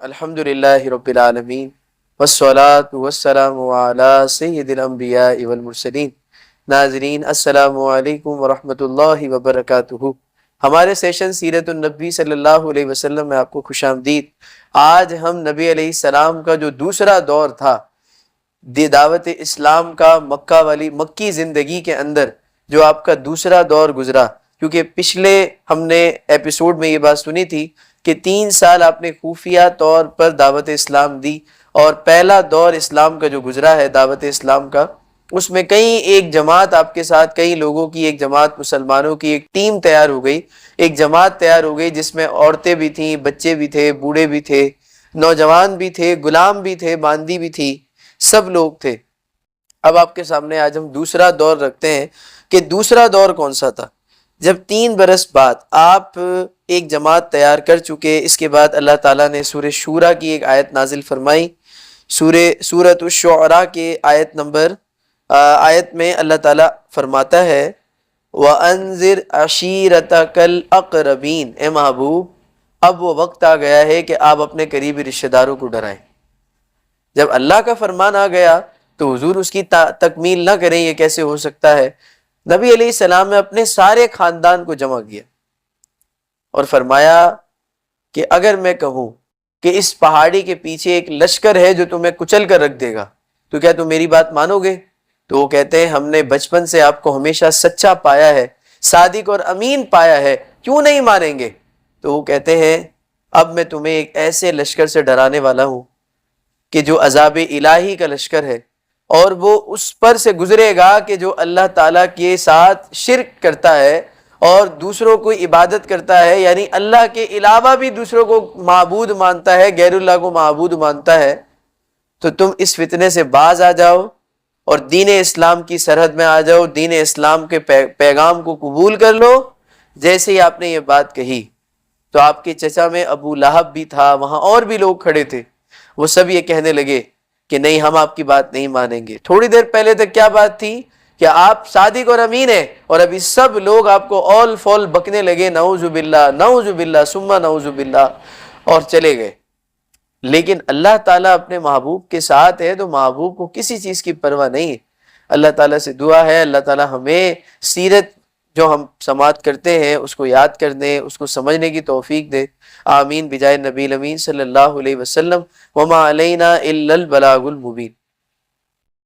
الحمد للہ رب العالمین والصلاة والسلام علی سید الانبیاء والمرسلین۔ ناظرین السلام علیکم ورحمۃ اللہ وبرکاتہ۔ ہمارے سیشن سیرت النبی صلی اللہ علیہ وسلم میں آپ کو خوش آمدید۔ آج ہم نبی علیہ السلام کا جو دوسرا دور تھا دعوت اسلام کا، مکی زندگی کے اندر جو آپ کا دوسرا دور گزرا، کیونکہ پچھلے ہم نے ایپیسوڈ میں یہ بات سنی تھی کہ 3 سال آپ نے خفیہ طور پر دعوت اسلام دی، اور پہلا دور اسلام کا جو گزرا ہے دعوت اسلام کا، اس میں ایک جماعت آپ کے ساتھ، کئی لوگوں کی ایک جماعت، مسلمانوں کی ایک ٹیم تیار ہو گئی، ایک جماعت تیار ہو گئی جس میں عورتیں بھی تھیں، بچے بھی تھے، بوڑھے بھی تھے، نوجوان بھی تھے، غلام بھی تھے، باندی بھی تھی، سب لوگ تھے۔ اب آپ کے سامنے آج ہم دوسرا دور رکھتے ہیں کہ دوسرا دور کون سا تھا، جب 3 برس بعد آپ ایک جماعت تیار کر چکے۔ اس کے بعد اللہ تعالیٰ نے سورہ شورا کی ایک آیت نازل فرمائی۔ سورۃ الشعراء کے آیت میں اللہ تعالیٰ فرماتا ہے وَأَنذِرْ عَشِيرَتَكَ الْأَقْرَبِينَ، اے محبوب اب وہ وقت آ گیا ہے کہ آپ اپنے قریبی رشتہ داروں کو ڈرائیں۔ جب اللہ کا فرمان آ گیا تو حضور اس کی تکمیل نہ کریں، یہ کیسے ہو سکتا ہے؟ نبی علیہ السلام نے اپنے سارے خاندان کو جمع کیا اور فرمایا کہ اگر میں کہوں کہ اس پہاڑی کے پیچھے ایک لشکر ہے جو تمہیں کچل کر رکھ دے گا تو کیا تم میری بات مانو گے؟ تو وہ کہتے ہیں ہم نے بچپن سے آپ کو ہمیشہ سچا پایا ہے، صادق اور امین پایا ہے، کیوں نہیں مانیں گے؟ تو وہ کہتے ہیں اب میں تمہیں ایک ایسے لشکر سے ڈرانے والا ہوں کہ جو عذاب الہی کا لشکر ہے، اور وہ اس پر سے گزرے گا کہ جو اللہ تعالیٰ کے ساتھ شرک کرتا ہے اور دوسروں کو عبادت کرتا ہے، یعنی اللہ کے علاوہ بھی دوسروں کو معبود مانتا ہے، غیر اللہ کو معبود مانتا ہے۔ تو تم اس فتنے سے باز آ جاؤ اور دین اسلام کی سرحد میں آ جاؤ، دین اسلام کے پیغام کو قبول کر لو۔ جیسے ہی آپ نے یہ بات کہی تو آپ کے چچا میں ابو لہب بھی تھا، وہاں اور بھی لوگ کھڑے تھے، وہ سب یہ کہنے لگے کہ نہیں، ہم آپ کی بات نہیں مانیں گے۔ تھوڑی دیر پہلے تک کیا بات تھی کہ آپ صادق اور امین ہیں، اور ابھی سب لوگ آپ کو اول فول بکنے لگے، نعوذ باللہ نعوذ باللہ ثم نعوذ باللہ، اور چلے گئے۔ لیکن اللہ تعالیٰ اپنے محبوب کے ساتھ ہے تو محبوب کو کسی چیز کی پرواہ نہیں ہے۔ اللہ تعالیٰ سے دعا ہے اللہ تعالیٰ ہمیں سیرت جو ہم سماعت کرتے ہیں اس کو یاد کرنے، اس کو سمجھنے کی توفیق دے۔ آمین بجائے نبی الامین صلی اللہ علیہ وسلم۔ وما علینا الا البلاغ المبین۔